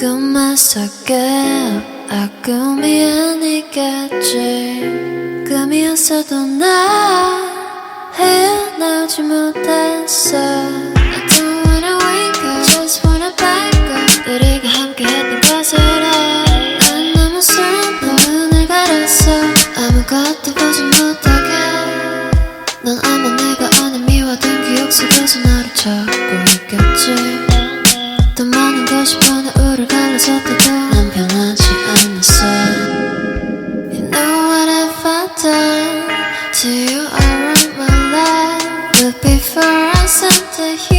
꿈만 속에 꿈이 아니겠지. 꿈이었어도 나 헤어나오지 못했어. I don't wanna wake up, just wanna back up. 우리가 함께했던 것을 해. 난 너무 슬퍼 눈을 가렸어. 아무것도 보지 못하게. 넌 아마 내가 아는 미워둔 기억 속에서 나를 찾고 있겠지. 더 많은 것이 변해 우릴 갈라졌다고 난 변하지 않았어. You know what have I done to you? I wrote my life, but before I sent it